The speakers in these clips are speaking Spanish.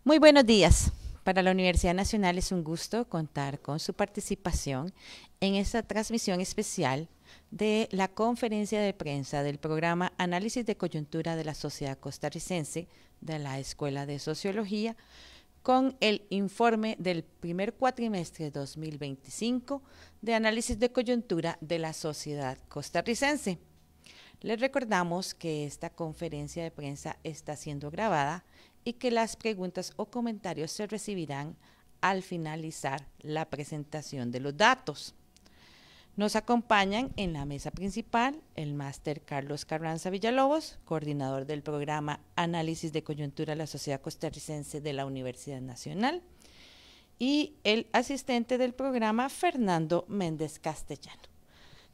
Muy buenos días. Para la Universidad Nacional es un gusto contar con su participación en esta transmisión especial de la conferencia de prensa del programa Análisis de Coyuntura de la Sociedad Costarricense de la Escuela de Sociología con el informe del primer cuatrimestre 2025 de Análisis de Coyuntura de la Sociedad Costarricense. Les recordamos que esta conferencia de prensa está siendo grabada y que las preguntas o comentarios se recibirán al finalizar la presentación de los datos. Nos acompañan en la mesa principal el máster Carlos Carranza Villalobos, coordinador del programa Análisis de Coyuntura de la Sociedad Costarricense de la Universidad Nacional, y el asistente del programa Fernando Méndez Castellano.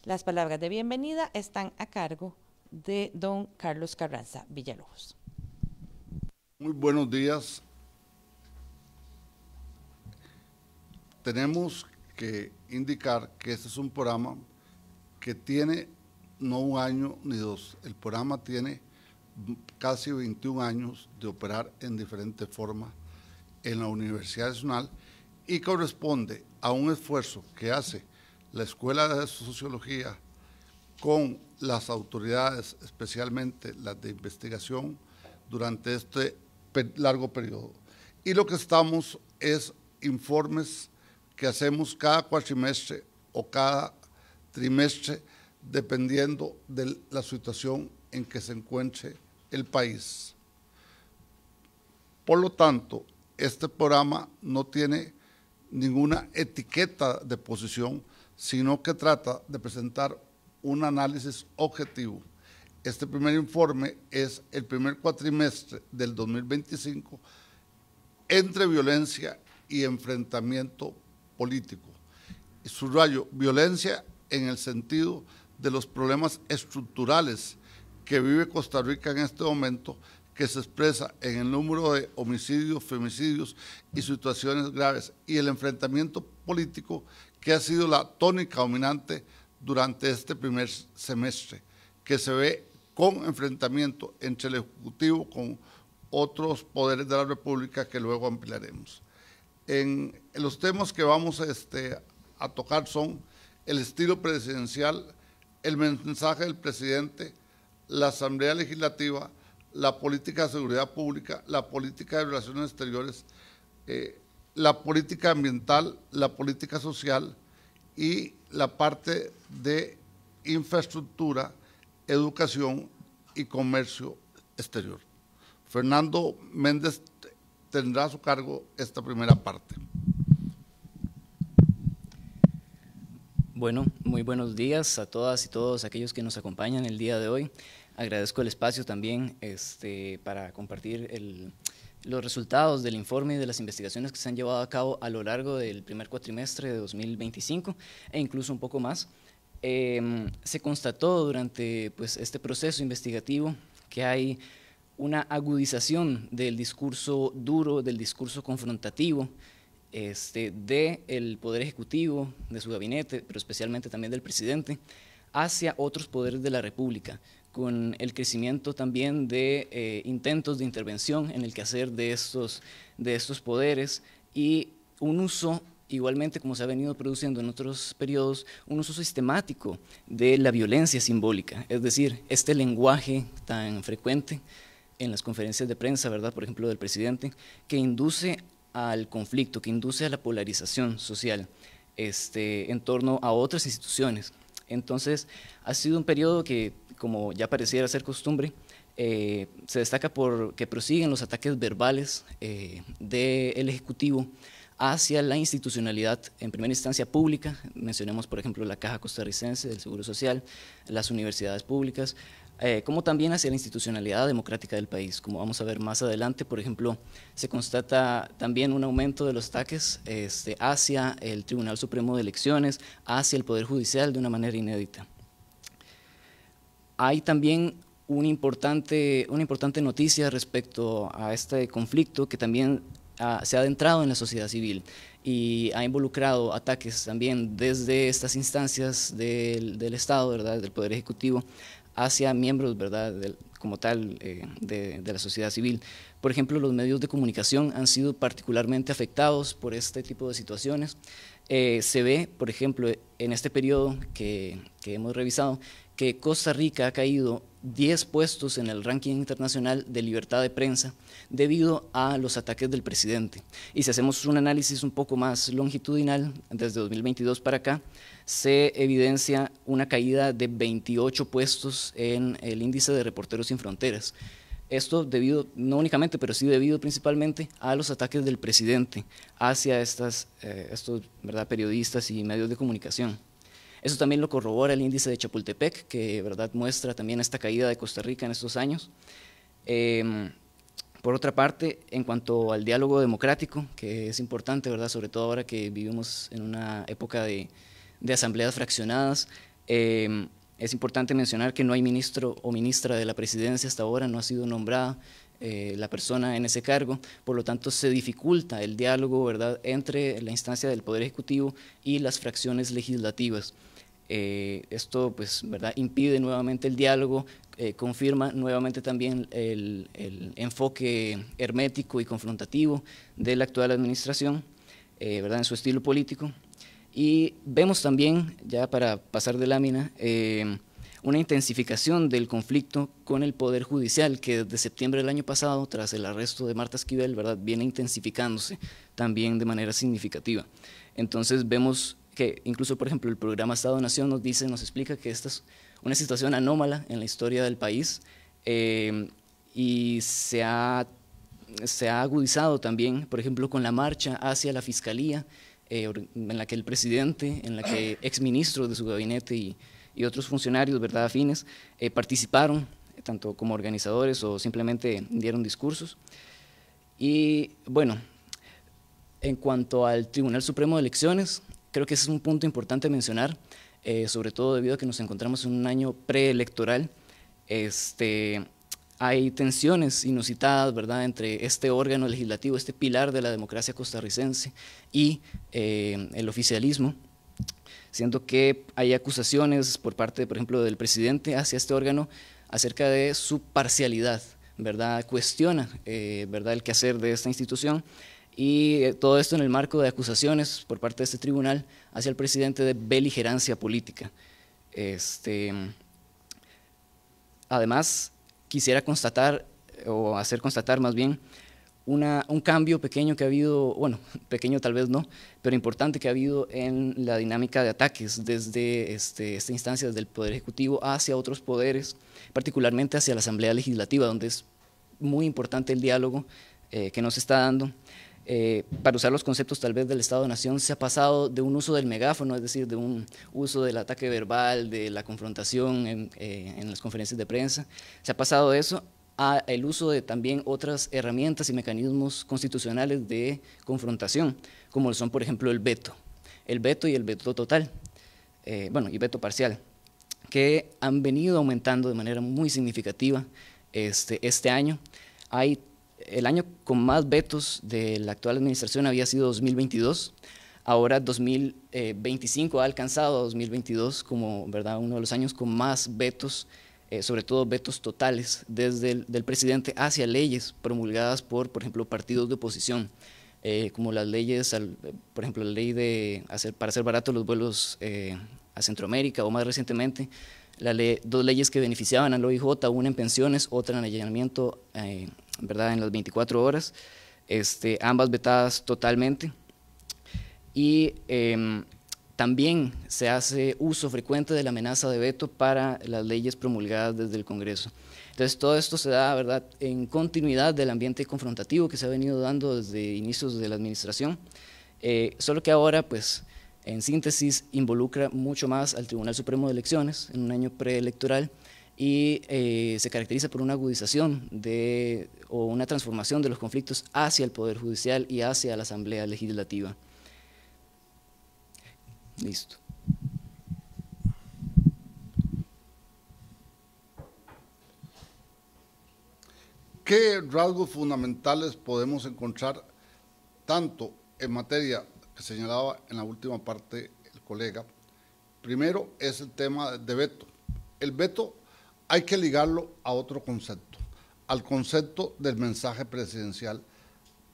Las palabras de bienvenida están a cargo de don Carlos Carranza Villalobos. Muy buenos días. Tenemos que indicar que este es un programa que tiene no un año ni dos. El programa tiene casi 21 años de operar en diferentes formas en la Universidad Nacional y corresponde a un esfuerzo que hace la Escuela de Sociología con las autoridades, especialmente las de investigación, durante este largo periodo. Y lo que estamos es informes que hacemos cada cuatrimestre o cada trimestre, dependiendo de la situación en que se encuentre el país. Por lo tanto, este programa no tiene ninguna etiqueta de posición, sino que trata de presentar un análisis objetivo. Este primer informe es el primer cuatrimestre del 2025 entre violencia y enfrentamiento político. Y subrayo, violencia en el sentido de los problemas estructurales que vive Costa Rica en este momento, que se expresa en el número de homicidios, femicidios y situaciones graves, y el enfrentamiento político que ha sido la tónica dominante durante este primer semestre, que se ve con enfrentamiento entre el Ejecutivo con otros poderes de la República que luego ampliaremos. En los temas que vamos a tocar son el estilo presidencial, el mensaje del presidente, la Asamblea Legislativa, la política de seguridad pública, la política de relaciones exteriores, la política ambiental, la política social y la parte de infraestructura, educación y comercio exterior. Fernando Méndez tendrá a su cargo esta primera parte. Bueno, muy buenos días a todas y todos aquellos que nos acompañan el día de hoy. Agradezco el espacio también para compartir los resultados del informe y de las investigaciones que se han llevado a cabo a lo largo del primer cuatrimestre de 2025 e incluso un poco más. Se constató durante este proceso investigativo que hay una agudización del discurso duro, del discurso confrontativo del Poder Ejecutivo, de su gabinete, pero especialmente también del presidente, hacia otros poderes de la República, con el crecimiento también de intentos de intervención en el quehacer de estos poderes y un uso, igualmente como se ha venido produciendo en otros periodos, un uso sistemático de la violencia simbólica, es decir, este lenguaje tan frecuente en las conferencias de prensa, ¿verdad?, por ejemplo, del presidente, que induce al conflicto, que induce a la polarización social en torno a otras instituciones. Entonces, ha sido un periodo que, como ya pareciera ser costumbre, se destaca por que prosiguen los ataques verbales del Ejecutivo hacia la institucionalidad, en primera instancia pública, mencionemos por ejemplo la Caja Costarricense del Seguro Social, las universidades públicas, como también hacia la institucionalidad democrática del país. Como vamos a ver más adelante, por ejemplo, se constata también un aumento de los ataques hacia el Tribunal Supremo de Elecciones, hacia el Poder Judicial de una manera inédita. Hay también una importante noticia respecto a este conflicto que también se ha adentrado en la sociedad civil y ha involucrado ataques también desde estas instancias del Estado, ¿verdad?, del Poder Ejecutivo, hacia miembros, ¿verdad?, como tal de la sociedad civil. Por ejemplo, los medios de comunicación han sido particularmente afectados por este tipo de situaciones. Se ve, por ejemplo, en este periodo que hemos revisado, que Costa Rica ha caído 10 puestos en el ranking internacional de libertad de prensa debido a los ataques del presidente. Y si hacemos un análisis un poco más longitudinal, desde 2022 para acá, se evidencia una caída de 28 puestos en el índice de Reporteros Sin Fronteras. Esto debido, no únicamente, pero sí debido principalmente a los ataques del presidente hacia estos periodistas y medios de comunicación. Eso también lo corrobora el índice de Chapultepec, que muestra también esta caída de Costa Rica en estos años. Por otra parte, en cuanto al diálogo democrático, que es importante, sobre todo ahora que vivimos en una época de asambleas fraccionadas, es importante mencionar que no hay ministro o ministra de la presidencia hasta ahora, no ha sido nombrada la persona en ese cargo, por lo tanto se dificulta el diálogo entre la instancia del Poder Ejecutivo y las fracciones legislativas. Esto impide nuevamente el diálogo, confirma nuevamente también el enfoque hermético y confrontativo de la actual administración en su estilo político. Y vemos también, ya para pasar de lámina, una intensificación del conflicto con el Poder Judicial, que desde septiembre del año pasado, tras el arresto de Marta Esquivel, viene intensificándose también de manera significativa. Entonces vemos que incluso, por ejemplo, el programa Estado-Nación nos explica que esta es una situación anómala en la historia del país y se ha agudizado también, por ejemplo, con la marcha hacia la Fiscalía, en la que el presidente, en la que exministros de su gabinete y otros funcionarios afines participaron, tanto como organizadores o simplemente dieron discursos. Y bueno, en cuanto al Tribunal Supremo de Elecciones, creo que ese es un punto importante mencionar, sobre todo debido a que nos encontramos en un año preelectoral. Hay tensiones inusitadas, entre este órgano legislativo, este pilar de la democracia costarricense y el oficialismo, siendo que hay acusaciones por parte, por ejemplo, del presidente hacia este órgano acerca de su parcialidad, cuestiona el quehacer de esta institución, y todo esto en el marco de acusaciones por parte de este tribunal hacia el presidente de beligerancia política. Además, quisiera constatar, o hacer constatar más bien, un cambio pequeño que ha habido, bueno, pequeño tal vez no, pero importante que ha habido en la dinámica de ataques desde esta instancia, desde el Poder Ejecutivo hacia otros poderes, particularmente hacia la Asamblea Legislativa, donde es muy importante el diálogo que nos está dando. Para usar los conceptos tal vez del Estado-Nación, se ha pasado de un uso del megáfono, es decir, de un uso del ataque verbal, de la confrontación en las conferencias de prensa, se ha pasado de eso a el uso de también otras herramientas y mecanismos constitucionales de confrontación, como son, por ejemplo, el veto y el veto total, y veto parcial, que han venido aumentando de manera muy significativa este año. El año con más vetos de la actual administración había sido 2022, ahora 2025 ha alcanzado a 2022 como uno de los años con más vetos, sobre todo vetos totales desde del presidente hacia leyes promulgadas por ejemplo, partidos de oposición, como las leyes, por ejemplo, la ley para hacer baratos los vuelos a Centroamérica, o más recientemente, dos leyes que beneficiaban al OIJ, una en pensiones, otra en allanamiento en las 24 horas, ambas vetadas totalmente. Y también se hace uso frecuente de la amenaza de veto para las leyes promulgadas desde el Congreso. Entonces todo esto se da en continuidad del ambiente confrontativo que se ha venido dando desde inicios de la administración, solo que ahora pues en síntesis involucra mucho más al Tribunal Supremo de Elecciones en un año preelectoral y se caracteriza por una agudización o una transformación de los conflictos hacia el Poder Judicial y hacia la Asamblea Legislativa. Listo. ¿Qué rasgos fundamentales podemos encontrar tanto en materia que señalaba en la última parte el colega? Primero es el tema de veto. El veto hay que ligarlo a otro concepto, al concepto del mensaje presidencial,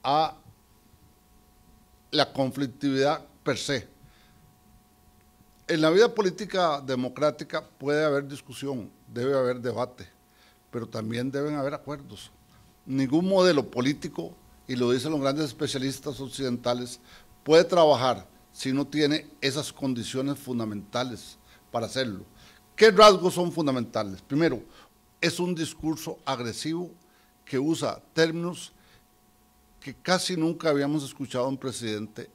a la conflictividad per se. En la vida política democrática puede haber discusión, debe haber debate, pero también deben haber acuerdos. Ningún modelo político, y lo dicen los grandes especialistas occidentales, puede trabajar si no tiene esas condiciones fundamentales para hacerlo. ¿Qué rasgos son fundamentales? Primero, es un discurso agresivo que usa términos que casi nunca habíamos escuchado a un presidente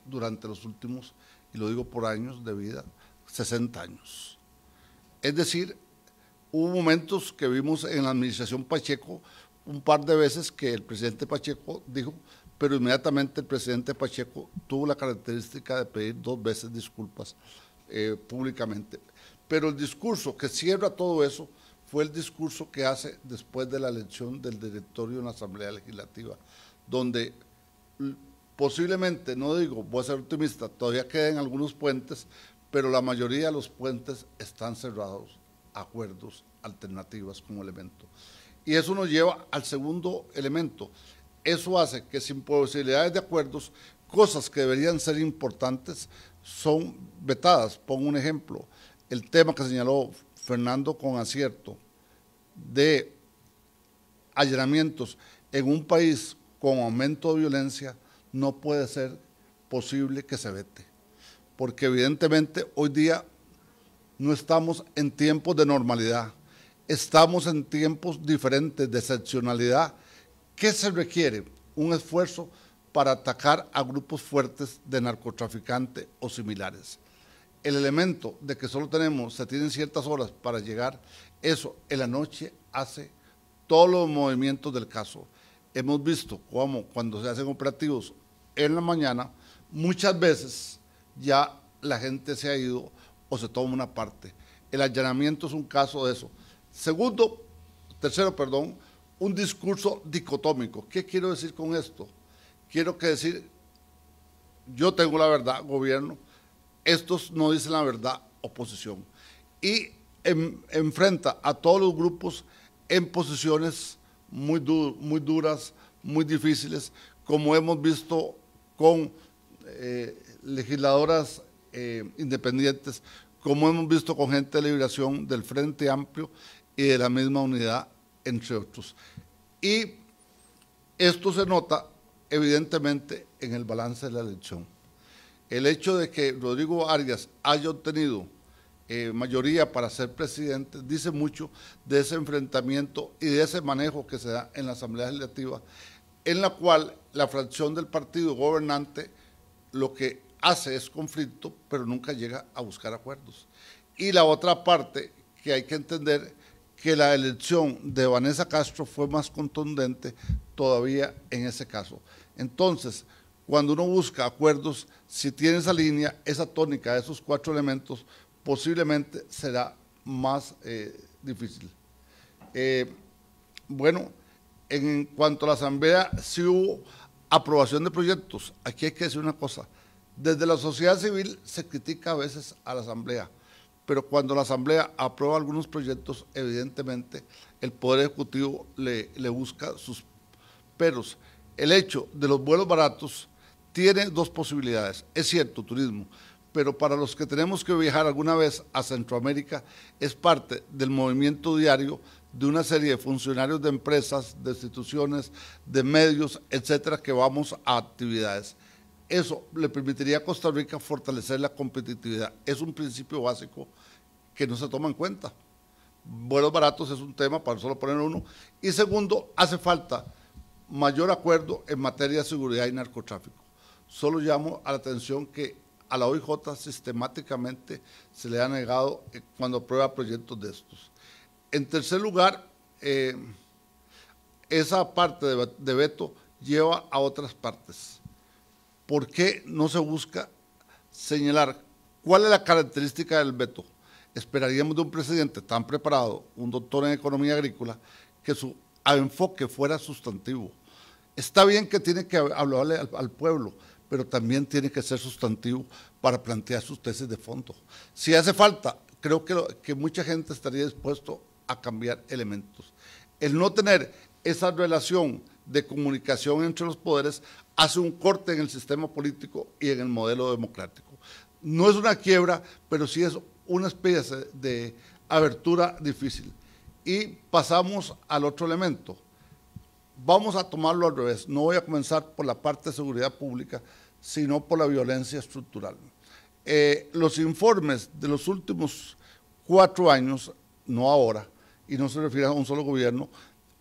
durante los últimos, y lo digo por años de vida, 60 años. Es decir, hubo momentos que vimos en la administración Pacheco un par de veces que el presidente Pacheco dijo, pero inmediatamente el presidente Pacheco tuvo la característica de pedir 2 veces disculpas públicamente. Pero el discurso que cierra todo eso fue el discurso que hace después de la elección del directorio en la Asamblea Legislativa, donde posiblemente, no digo, voy a ser optimista, todavía quedan algunos puentes, pero la mayoría de los puentes están cerrados, acuerdos, alternativas como elemento. Y eso nos lleva al segundo elemento. Eso hace que sin posibilidades de acuerdos, cosas que deberían ser importantes son vetadas. Pongo un ejemplo, el tema que señaló Fernando con acierto de allanamientos en un país con aumento de violencia no puede ser posible que se vete, porque evidentemente hoy día no estamos en tiempos de normalidad, estamos en tiempos diferentes de excepcionalidad. ¿Qué se requiere? Un esfuerzo para atacar a grupos fuertes de narcotraficantes o similares. El elemento de que solo se tienen ciertas horas para llegar, eso en la noche hace todos los movimientos del caso. Hemos visto cómo cuando se hacen operativos en la mañana, muchas veces ya la gente se ha ido o se toma una parte. El allanamiento es un caso de eso. Tercero, un discurso dicotómico. ¿Qué quiero decir con esto? Quiero decir, yo tengo la verdad, gobierno, estos no dicen la verdad, oposición. Y enfrenta a todos los grupos en posiciones muy duras, muy difíciles, como hemos visto con legisladoras independientes, como hemos visto con gente de liberación del Frente Amplio y de la misma unidad, entre otros. Y esto se nota evidentemente en el balance de la elección. El hecho de que Rodrigo Arias haya obtenido mayoría para ser presidente dice mucho de ese enfrentamiento y de ese manejo que se da en la Asamblea Legislativa, en la cual la fracción del partido gobernante lo que hace es conflicto, pero nunca llega a buscar acuerdos. Y la otra parte que hay que entender, que la elección de Vanessa Castro fue más contundente todavía en ese caso. Entonces, cuando uno busca acuerdos, si tiene esa línea, esa tónica, esos 4 elementos, posiblemente será más difícil. Bueno, en cuanto a la Asamblea, sí hubo aprobación de proyectos. Aquí hay que decir una cosa, desde la sociedad civil se critica a veces a la Asamblea, pero cuando la Asamblea aprueba algunos proyectos, evidentemente el Poder Ejecutivo le busca sus peros. El hecho de los vuelos baratos tiene 2 posibilidades. Es cierto, turismo, pero para los que tenemos que viajar alguna vez a Centroamérica, es parte del movimiento diario de una serie de funcionarios de empresas, de instituciones, de medios, etcétera, que vamos a actividades. Eso le permitiría a Costa Rica fortalecer la competitividad. Es un principio básico que no se toma en cuenta. Vuelos baratos es un tema, para solo poner uno. Y segundo, hace falta mayor acuerdo en materia de seguridad y narcotráfico. Solo llamo a la atención que a la OIJ sistemáticamente se le ha negado cuando aprueba proyectos de estos. En tercer lugar, esa parte de veto lleva a otras partes. ¿Por qué no se busca señalar cuál es la característica del veto? Esperaríamos de un presidente tan preparado, un doctor en economía agrícola, que su enfoque fuera sustantivo. Está bien que tiene que hablarle al pueblo, pero también tiene que ser sustantivo para plantear sus tesis de fondo. Si hace falta, creo que mucha gente estaría dispuesto a cambiar elementos. El no tener esa relación de comunicación entre los poderes hace un corte en el sistema político y en el modelo democrático. No es una quiebra, pero sí es una especie de abertura difícil. Y pasamos al otro elemento. Vamos a tomarlo al revés. No voy a comenzar por la parte de seguridad pública, sino por la violencia estructural. Los informes de los últimos 4 años, no ahora, y no se refiere a un solo gobierno,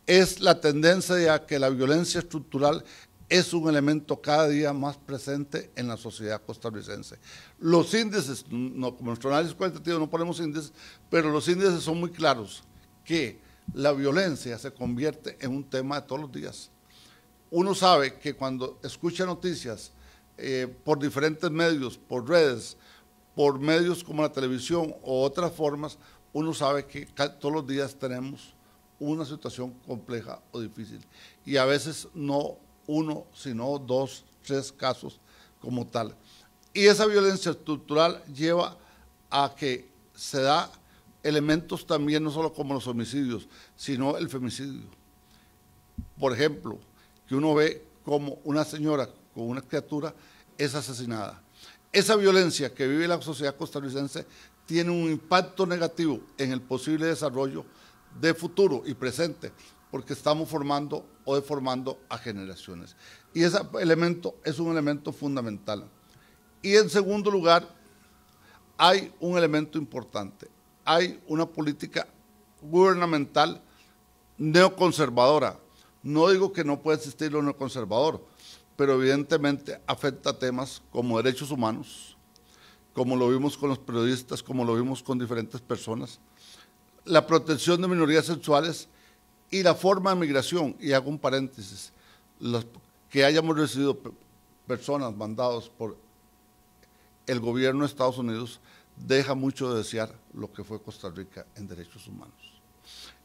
es la tendencia de a que la violencia estructural es un elemento cada día más presente en la sociedad costarricense. Los índices, no, como nuestro análisis cualitativo no ponemos índices, pero los índices son muy claros, que la violencia se convierte en un tema de todos los días. Uno sabe que cuando escucha noticias por diferentes medios, por redes, por medios como la televisión o otras formas, uno sabe que todos los días tenemos una situación compleja o difícil. Y a veces no uno, sino 2, 3 casos como tal. Y esa violencia estructural lleva a que se da elementos también, no solo como los homicidios, sino el femicidio. Por ejemplo, que uno ve como una señora con una criatura es asesinada. Esa violencia que vive la sociedad costarricense tiene un impacto negativo en el posible desarrollo de futuro y presente, porque estamos formando o deformando a generaciones. Y ese elemento es un elemento fundamental. Y en segundo lugar, hay un elemento importante. Hay una política gubernamental neoconservadora. No digo que no pueda existir lo neoconservador, pero evidentemente afecta temas como derechos humanos, como lo vimos con los periodistas, como lo vimos con diferentes personas, la protección de minorías sexuales y la forma de migración. Y hago un paréntesis, los que hayamos recibido personas mandados por el gobierno de Estados Unidos deja mucho de desear lo que fue Costa Rica en derechos humanos.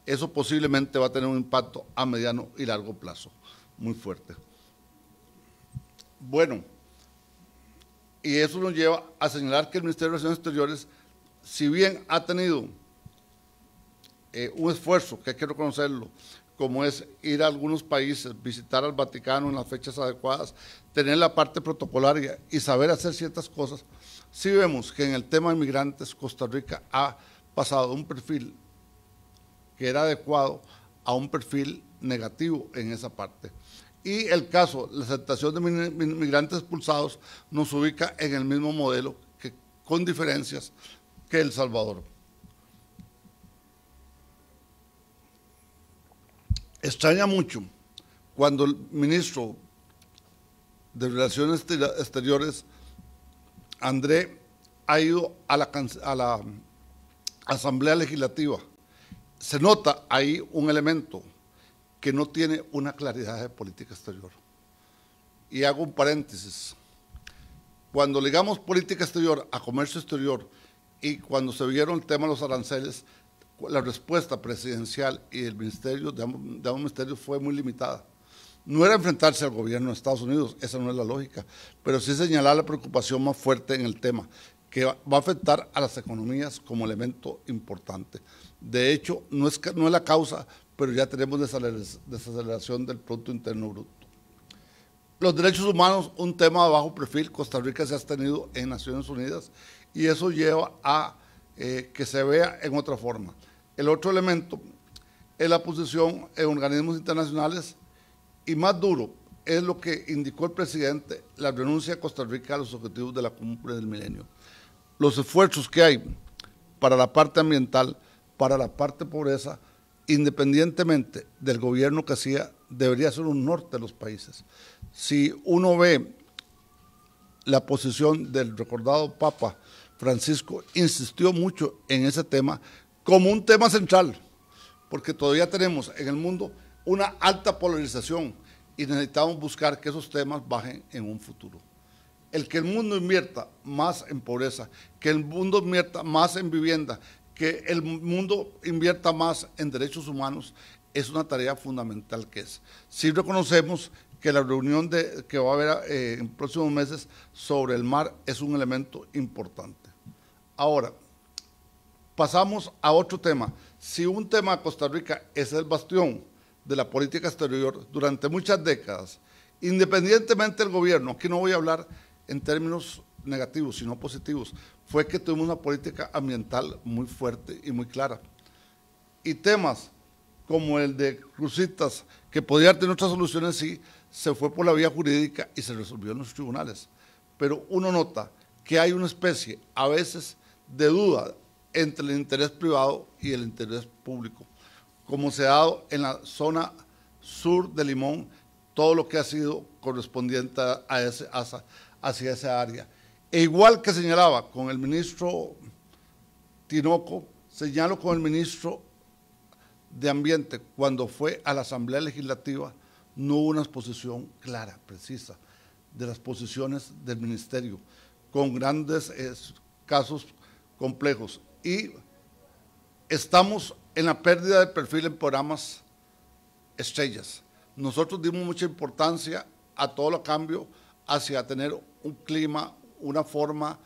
Eso posiblemente va a tener un impacto a mediano y largo plazo muy fuerte. Bueno, y eso nos lleva a señalar que el Ministerio de Relaciones Exteriores, si bien ha tenido un esfuerzo, que hay que reconocerlo, como es ir a algunos países, visitar al Vaticano en las fechas adecuadas, tener la parte protocolaria y saber hacer ciertas cosas, sí vemos que en el tema de migrantes Costa Rica ha pasado de un perfil que era adecuado a un perfil negativo en esa parte. Y el caso, la aceptación de migrantes expulsados nos ubica en el mismo modelo, que, con diferencias, que El Salvador. Extraña mucho cuando el ministro de Relaciones Exteriores, André, ha ido a la Asamblea Legislativa. Se nota ahí un elemento que no tiene una claridad de política exterior. Y hago un paréntesis. Cuando ligamos política exterior a comercio exterior y cuando se vieron el tema de los aranceles, la respuesta presidencial y del ministerio, de ambos ministerios, fue muy limitada. No era enfrentarse al gobierno de Estados Unidos, esa no es la lógica, pero sí señalar la preocupación más fuerte en el tema, que va a afectar a las economías como elemento importante. De hecho, no es la causa, pero ya tenemos desaceleración del Producto Interno Bruto. Los derechos humanos, un tema de bajo perfil. Costa Rica se ha abstenido en Naciones Unidas y eso lleva a que se vea en otra forma. El otro elemento es la posición en organismos internacionales y más duro es lo que indicó el presidente, la renuncia de Costa Rica a los objetivos de la Cumbre del Milenio. Los esfuerzos que hay para la parte ambiental, para la parte pobreza, independientemente del gobierno que hacía, debería ser un norte de los países. Si uno ve la posición del recordado Papa Francisco, insistió mucho en ese tema como un tema central, porque todavía tenemos en el mundo una alta polarización y necesitamos buscar que esos temas bajen en un futuro. El que el mundo invierta más en pobreza, que el mundo invierta más en vivienda, que el mundo invierta más en derechos humanos, es una tarea fundamental que es. Sí reconocemos que la reunión que va a haber en próximos meses sobre el mar es un elemento importante. Ahora, pasamos a otro tema. Si un tema de Costa Rica es el bastión de la política exterior durante muchas décadas, independientemente del gobierno, aquí no voy a hablar en términos negativos, sino positivos, fue que tuvimos una política ambiental muy fuerte y muy clara. Y temas como el de Cruzitas, que podría tener otras soluciones, sí, se fue por la vía jurídica y se resolvió en los tribunales. Pero uno nota que hay una especie, a veces, de duda entre el interés privado y el interés público, como se ha dado en la zona sur de Limón, todo lo que ha sido correspondiente hacia esa área. E igual que señalaba con el ministro Tinoco, señalo con el ministro de Ambiente, cuando fue a la Asamblea Legislativa, no hubo una exposición clara, precisa, de las posiciones del ministerio, con grandes casos complejos. Y estamos en la pérdida de perfil en programas estrellas. Nosotros dimos mucha importancia a todo lo cambio hacia tener un clima, una forma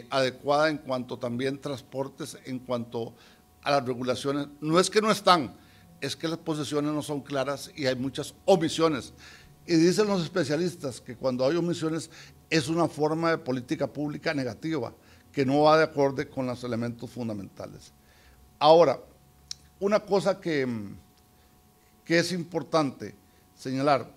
adecuada en cuanto también transportes, en cuanto a las regulaciones. No es que no están, es que las posiciones no son claras y hay muchas omisiones. Y dicen los especialistas que cuando hay omisiones es una forma de política pública negativa, que no va de acorde con los elementos fundamentales. Ahora, una cosa que es importante señalar,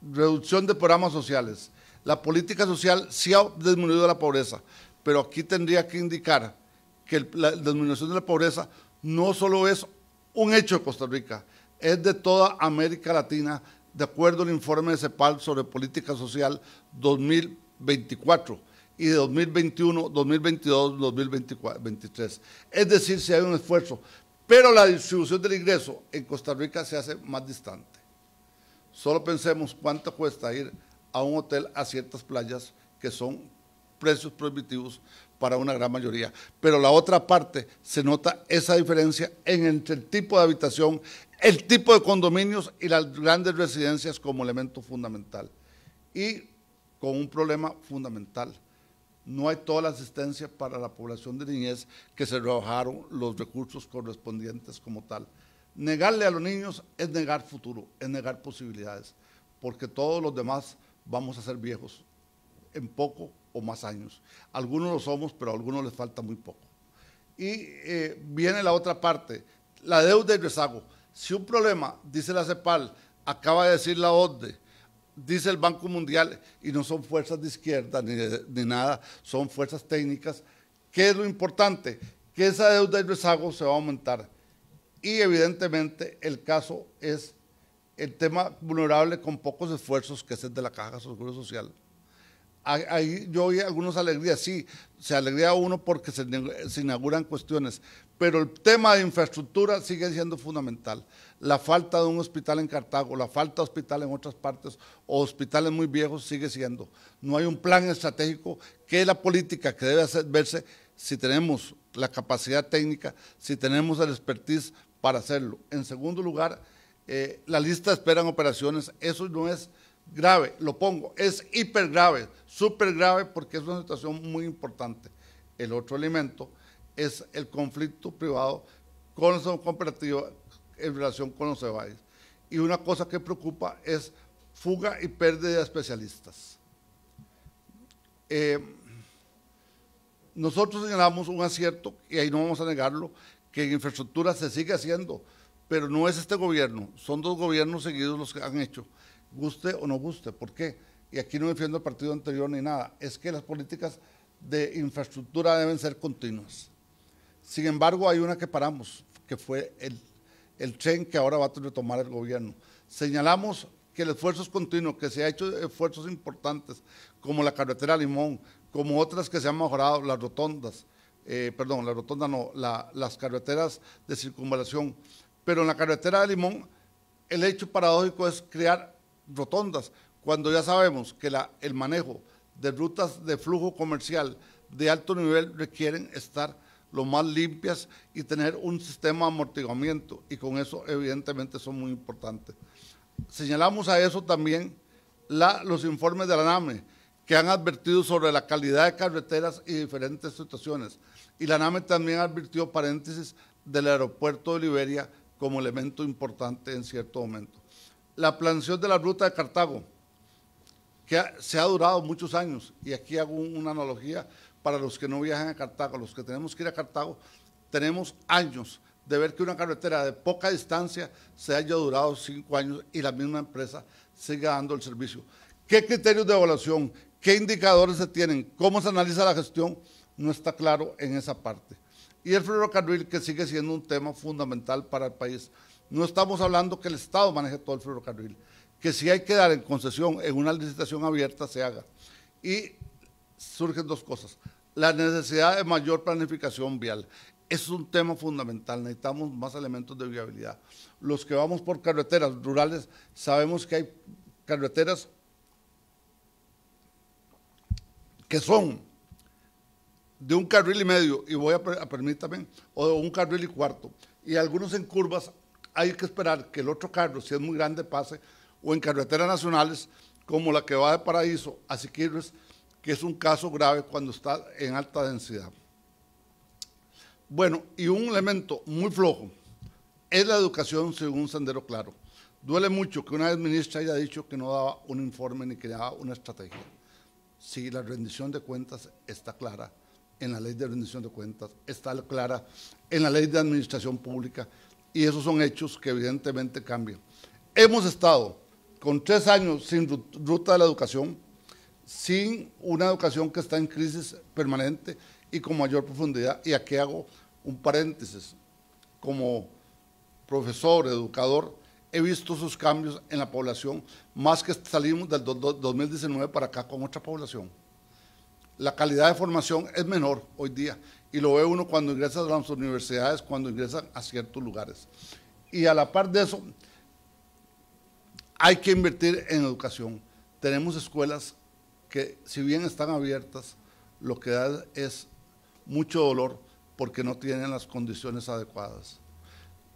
reducción de programas sociales. La política social sí ha disminuido la pobreza, pero aquí tendría que indicar que la disminución de la pobreza no solo es un hecho de Costa Rica, es de toda América Latina, de acuerdo al informe de CEPAL sobre política social 2024 y de 2021, 2022, 2023. Es decir, si hay un esfuerzo, pero la distribución del ingreso en Costa Rica se hace más distante. Solo pensemos cuánto cuesta ir a un hotel a ciertas playas que son precios prohibitivos para una gran mayoría. Pero la otra parte, se nota esa diferencia entre el tipo de habitación, el tipo de condominios y las grandes residencias como elemento fundamental. Y con un problema fundamental, no hay toda la asistencia para la población de niñez, que se rebajaron los recursos correspondientes como tal. Negarle a los niños es negar futuro, es negar posibilidades, porque todos los demás vamos a ser viejos en poco o más años. Algunos lo somos, pero a algunos les falta muy poco. Y viene la otra parte, la deuda y rezago. Si un problema, dice la CEPAL, acaba de decir la OCDE, dice el Banco Mundial, y no son fuerzas de izquierda ni nada, son fuerzas técnicas, ¿qué es lo importante? Que esa deuda y rezago se va a aumentar. Y evidentemente el caso es el tema vulnerable con pocos esfuerzos, que es el de la Caja de Seguro Social. Ahí yo oí algunos alegrías, sí, se alegra uno porque se inauguran cuestiones, pero el tema de infraestructura sigue siendo fundamental. La falta de un hospital en Cartago, la falta de hospital en otras partes o hospitales muy viejos sigue siendo. No hay un plan estratégico, que es la política que debe verse si tenemos la capacidad técnica, si tenemos el expertise para hacerlo. En segundo lugar, la lista de espera en operaciones, eso no es grave, lo pongo, es hiper grave, súper grave, porque es una situación muy importante. El otro elemento es el conflicto privado con la cooperativa en relación con los EBAIS. Y una cosa que preocupa es fuga y pérdida de especialistas. Nosotros señalamos un acierto, y ahí no vamos a negarlo, que en infraestructura se sigue haciendo, pero no es este gobierno, son dos gobiernos seguidos los que han hecho, guste o no guste. ¿Por qué? Y aquí no defiendo el partido anterior ni nada, es que las políticas de infraestructura deben ser continuas. Sin embargo, hay una que paramos, que fue el tren que ahora va a retomar el gobierno. Señalamos que el esfuerzo es continuo, que se ha hecho esfuerzos importantes, como la carretera Limón, como otras que se han mejorado, las rotondas, las carreteras de circunvalación. Pero en la carretera de Limón, el hecho paradójico es crear rotondas, cuando ya sabemos que el manejo de rutas de flujo comercial de alto nivel requieren estar lo más limpias y tener un sistema de amortiguamiento, y con eso evidentemente son muy importantes. Señalamos a eso también los informes de la NAME, que han advertido sobre la calidad de carreteras y diferentes situaciones. Y la NAME también advirtió, paréntesis, del aeropuerto de Liberia como elemento importante en cierto momento. La planeación de la ruta de Cartago, que se ha durado muchos años, y aquí hago una analogía para los que no viajan a Cartago, los que tenemos que ir a Cartago, tenemos años de ver que una carretera de poca distancia se haya durado 5 años y la misma empresa siga dando el servicio. ¿Qué criterios de evaluación? ¿Qué indicadores se tienen? ¿Cómo se analiza la gestión? No está claro en esa parte. Y el ferrocarril, que sigue siendo un tema fundamental para el país. No estamos hablando que el Estado maneje todo el ferrocarril, que si hay que dar en concesión en una licitación abierta, se haga. Y surgen dos cosas. La necesidad de mayor planificación vial. Es un tema fundamental, necesitamos más elementos de viabilidad. Los que vamos por carreteras rurales, sabemos que hay carreteras que son de un carril y medio, y permítame, o de un carril y cuarto, y algunos en curvas hay que esperar que el otro carro, si es muy grande, pase, o en carreteras nacionales, como la que va de Paraíso a Siquirres, que es un caso grave cuando está en alta densidad. Bueno, y un elemento muy flojo es la educación según un sendero claro. Duele mucho que una vez ministra haya dicho que no daba un informe ni que daba una estrategia. Sí, la rendición de cuentas está clara en la ley de rendición de cuentas, está clara en la ley de administración pública, y esos son hechos que evidentemente cambian. Hemos estado con 3 años sin ruta de la educación, sin una educación que está en crisis permanente y con mayor profundidad. Y aquí hago un paréntesis. Como profesor, educador, he visto sus cambios en la población, más que salimos del 2019 para acá con otra población. La calidad de formación es menor hoy día, y lo ve uno cuando ingresa a las universidades, cuando ingresan a ciertos lugares. Y a la par de eso, hay que invertir en educación. Tenemos escuelas que, si bien están abiertas, lo que da es mucho dolor porque no tienen las condiciones adecuadas.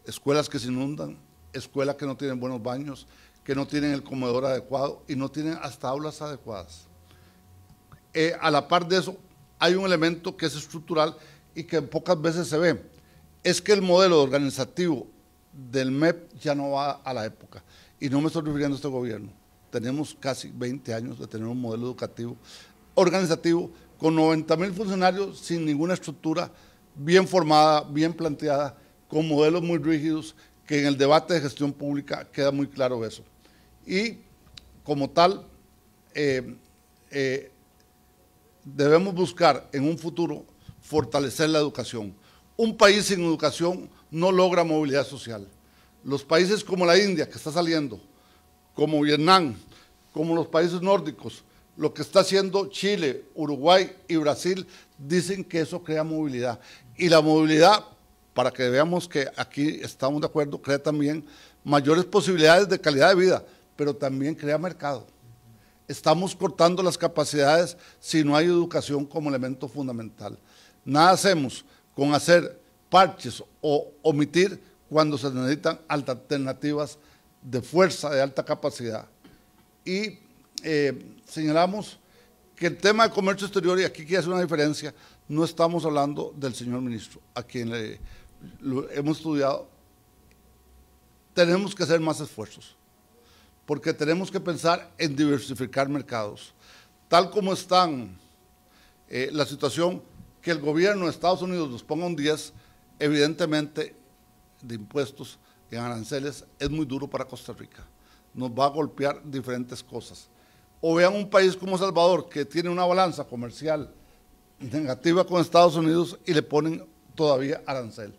Escuelas que se inundan, escuelas que no tienen buenos baños, que no tienen el comedor adecuado y no tienen hasta aulas adecuadas. A la par de eso, hay un elemento que es estructural y que pocas veces se ve. Es que el modelo organizativo del MEP ya no va a la época. Y no me estoy refiriendo a este gobierno. Tenemos casi 20 años de tener un modelo educativo, organizativo, con 90,000 funcionarios sin ninguna estructura, bien formada, bien planteada, con modelos muy rígidos, que en el debate de gestión pública queda muy claro eso. Y como tal, debemos buscar en un futuro fortalecer la educación. Un país sin educación no logra movilidad social. Los países como la India, que está saliendo, como Vietnam, como los países nórdicos, lo que está haciendo Chile, Uruguay y Brasil, dicen que eso crea movilidad. Y la movilidad, para que veamos que aquí estamos de acuerdo, crea también mayores posibilidades de calidad de vida, pero también crea mercado. Estamos cortando las capacidades si no hay educación como elemento fundamental. Nada hacemos con hacer parches o omitir cuando se necesitan alternativas de fuerza, de alta capacidad. Y señalamos que el tema de comercio exterior, y aquí quiero hacer una diferencia, no estamos hablando del señor ministro, a quien lo hemos estudiado. Tenemos que hacer más esfuerzos, porque tenemos que pensar en diversificar mercados. Tal como están la situación, que el gobierno de Estados Unidos nos ponga un 10, evidentemente, de impuestos en aranceles, es muy duro para Costa Rica. Nos va a golpear diferentes cosas. O vean un país como El Salvador, que tiene una balanza comercial negativa con Estados Unidos y le ponen todavía arancel.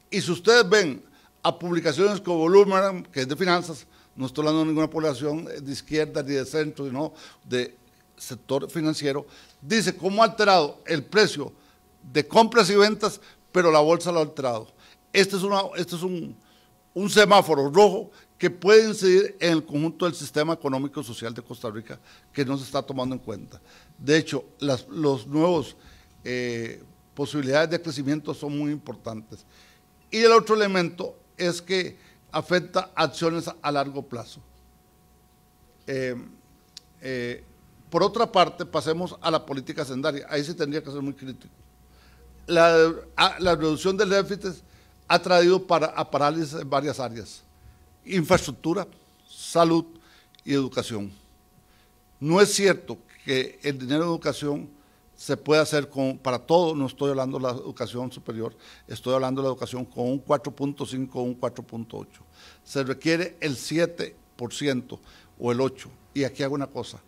Y si ustedes ven a publicaciones como Bloomberg, que es de finanzas, no estoy hablando de ninguna población de izquierda ni de centro, sino de sector financiero, dice cómo ha alterado el precio de compras y ventas, pero la bolsa lo ha alterado. Este es un semáforo rojo que puede incidir en el conjunto del sistema económico y social de Costa Rica, que no se está tomando en cuenta. De hecho, los nuevos posibilidades de crecimiento son muy importantes. Y el otro elemento es que afecta acciones a largo plazo. por otra parte, pasemos a la política hacendaria. Ahí sí tendría que ser muy crítico. La reducción del déficit ha traído a parálisis en varias áreas: infraestructura, salud y educación. No es cierto que el dinero de educación se puede hacer para todo. No estoy hablando de la educación superior, estoy hablando de la educación con un 4.5 o un 4.8. Se requiere el 7% o el 8%. Y aquí hago una cosa.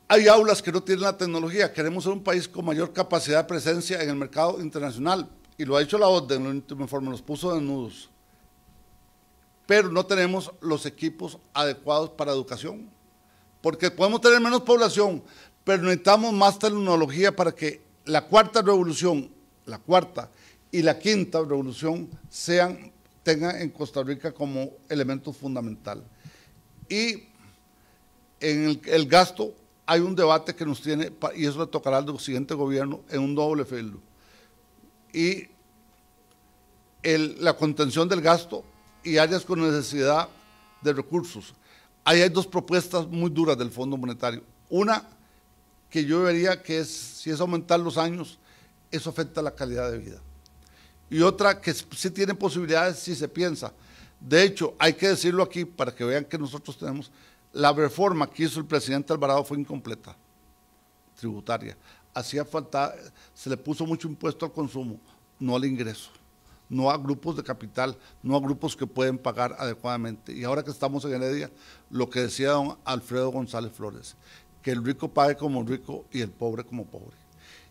Hay aulas que no tienen la tecnología. Queremos ser un país con mayor capacidad de presencia en el mercado internacional. Y lo ha dicho la OCDE en el último informe, los puso desnudos. Pero no tenemos los equipos adecuados para educación. Porque podemos tener menos población, pero necesitamos más tecnología para que la cuarta revolución, la cuarta y la quinta revolución tengan en Costa Rica como elemento fundamental. Y en el gasto hay un debate que nos tiene, y eso le tocará al siguiente gobierno, en un doble filo. Y la contención del gasto y áreas con necesidad de recursos. Ahí hay dos propuestas muy duras del Fondo Monetario. Una, que yo vería que si es aumentar los años, eso afecta la calidad de vida. Y otra, que sí tiene posibilidades si se piensa. De hecho, hay que decirlo aquí para que vean que nosotros tenemos, la reforma que hizo el presidente Alvarado fue incompleta, tributaria. Hacía falta, se le puso mucho impuesto al consumo, no al ingreso, no a grupos de capital, no a grupos que pueden pagar adecuadamente. Y ahora que estamos en Heredia, lo que decía don Alfredo González Flores, que el rico pague como rico y el pobre como pobre.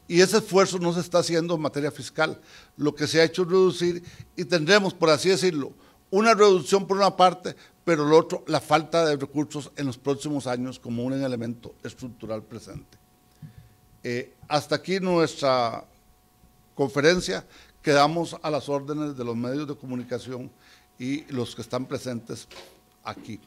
Y ese esfuerzo no se está haciendo en materia fiscal. Lo que se ha hecho es reducir, y tendremos, por así decirlo, una reducción por una parte, pero lo otro, la falta de recursos en los próximos años como un elemento estructural presente. Hasta aquí nuestra conferencia. Quedamos a las órdenes de los medios de comunicación y los que están presentes aquí.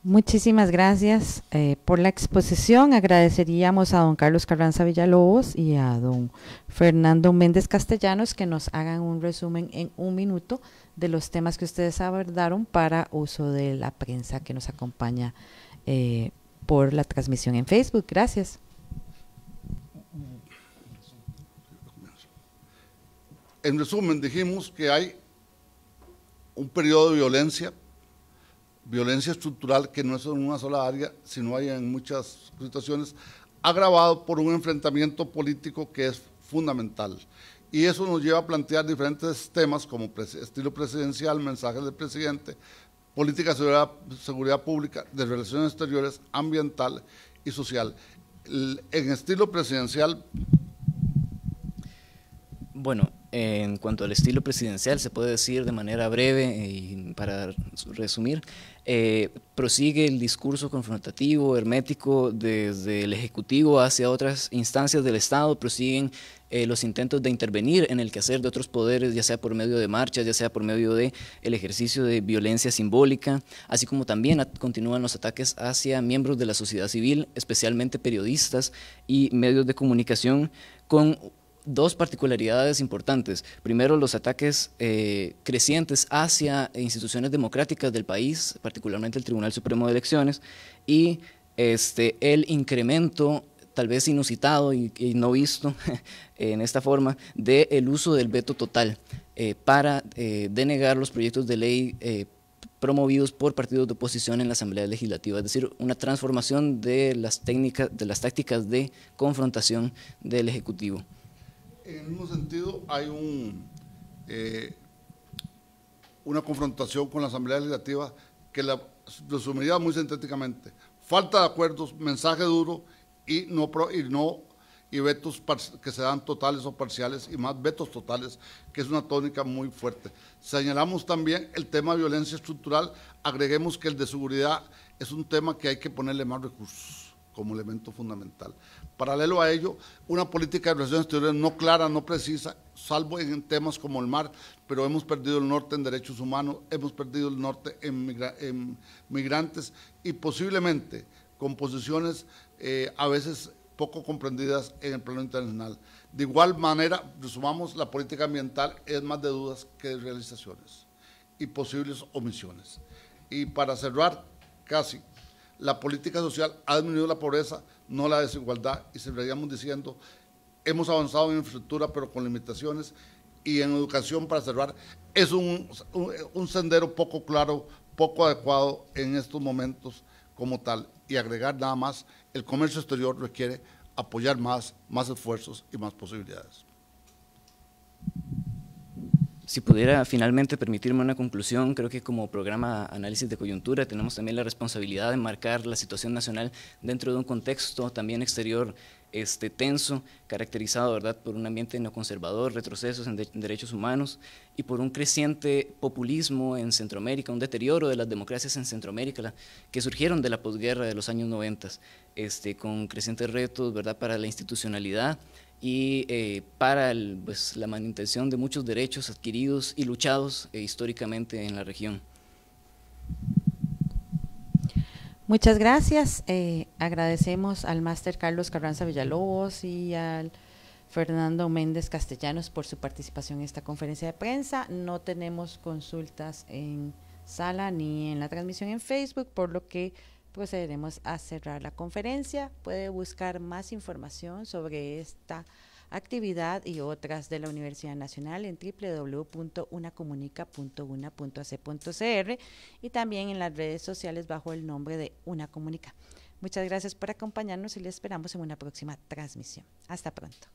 Muchísimas gracias por la exposición. Agradeceríamos a don Carlos Carranza Villalobos y a don Fernando Méndez Castellanos que nos hagan un resumen en 1 minuto de los temas que ustedes abordaron para uso de la prensa que nos acompaña por la transmisión en Facebook. Gracias. En resumen, dijimos que hay un periodo de violencia estructural que no es en una sola área, sino hay en muchas situaciones, agravado por un enfrentamiento político que es fundamental. Y eso nos lleva a plantear diferentes temas como estilo presidencial, mensajes del presidente, política de seguridad pública, de relaciones exteriores, ambiental y social. En estilo presidencial. Bueno, en cuanto al estilo presidencial, se puede decir de manera breve y para resumir, prosigue el discurso confrontativo, hermético desde el Ejecutivo hacia otras instancias del Estado, prosiguen los intentos de intervenir en el quehacer de otros poderes, ya sea por medio de marchas, ya sea por medio de el ejercicio de violencia simbólica, así como también continúan los ataques hacia miembros de la sociedad civil, especialmente periodistas y medios de comunicación, con dos particularidades importantes. Primero, los ataques crecientes hacia instituciones democráticas del país, particularmente el Tribunal Supremo de Elecciones, y el incremento, tal vez inusitado y no visto en esta forma, del uso del veto total para denegar los proyectos de ley promovidos por partidos de oposición en la Asamblea Legislativa, es decir, una transformación de las tácticas de confrontación del Ejecutivo. En el mismo sentido, hay una confrontación con la Asamblea Legislativa que la resumiría muy sintéticamente: falta de acuerdos, mensaje duro y vetos que se dan totales o parciales, y más vetos totales, que es una tónica muy fuerte. Señalamos también el tema de violencia estructural. Agreguemos que el de seguridad es un tema que hay que ponerle más recursos como elemento fundamental. Paralelo a ello, una política de relaciones exteriores no clara, no precisa, salvo en temas como el mar, pero hemos perdido el norte en derechos humanos, hemos perdido el norte en migrantes, y posiblemente con posiciones a veces poco comprendidas en el plano internacional. De igual manera, resumamos, la política ambiental es más de dudas que de realizaciones y posibles omisiones. Y para cerrar, casi. La política social ha disminuido la pobreza, no la desigualdad, y seguiríamos diciendo, hemos avanzado en infraestructura, pero con limitaciones, y en educación, para cerrar, es un sendero poco claro, poco adecuado en estos momentos como tal. Y agregar nada más, el comercio exterior requiere apoyar más esfuerzos y más posibilidades. Si pudiera finalmente permitirme una conclusión, creo que como programa Análisis de Coyuntura tenemos también la responsabilidad de marcar la situación nacional dentro de un contexto también exterior tenso, caracterizado, ¿verdad?, por un ambiente neoconservador, retrocesos en derechos humanos y por un creciente populismo en Centroamérica, un deterioro de las democracias en Centroamérica que surgieron de la posguerra de los años 90, con crecientes retos, ¿verdad?, para la institucionalidad y para la manutención de muchos derechos adquiridos y luchados históricamente en la región. Muchas gracias. Agradecemos al máster Carlos Carranza Villalobos y al Fernando Méndez Castellanos por su participación en esta conferencia de prensa. No tenemos consultas en sala ni en la transmisión en Facebook, por lo que procederemos a cerrar la conferencia. Puede buscar más información sobre esta actividad y otras de la Universidad Nacional en www.unacomunica.una.ac.cr y también en las redes sociales bajo el nombre de Una Comunica. Muchas gracias por acompañarnos y les esperamos en una próxima transmisión. Hasta pronto.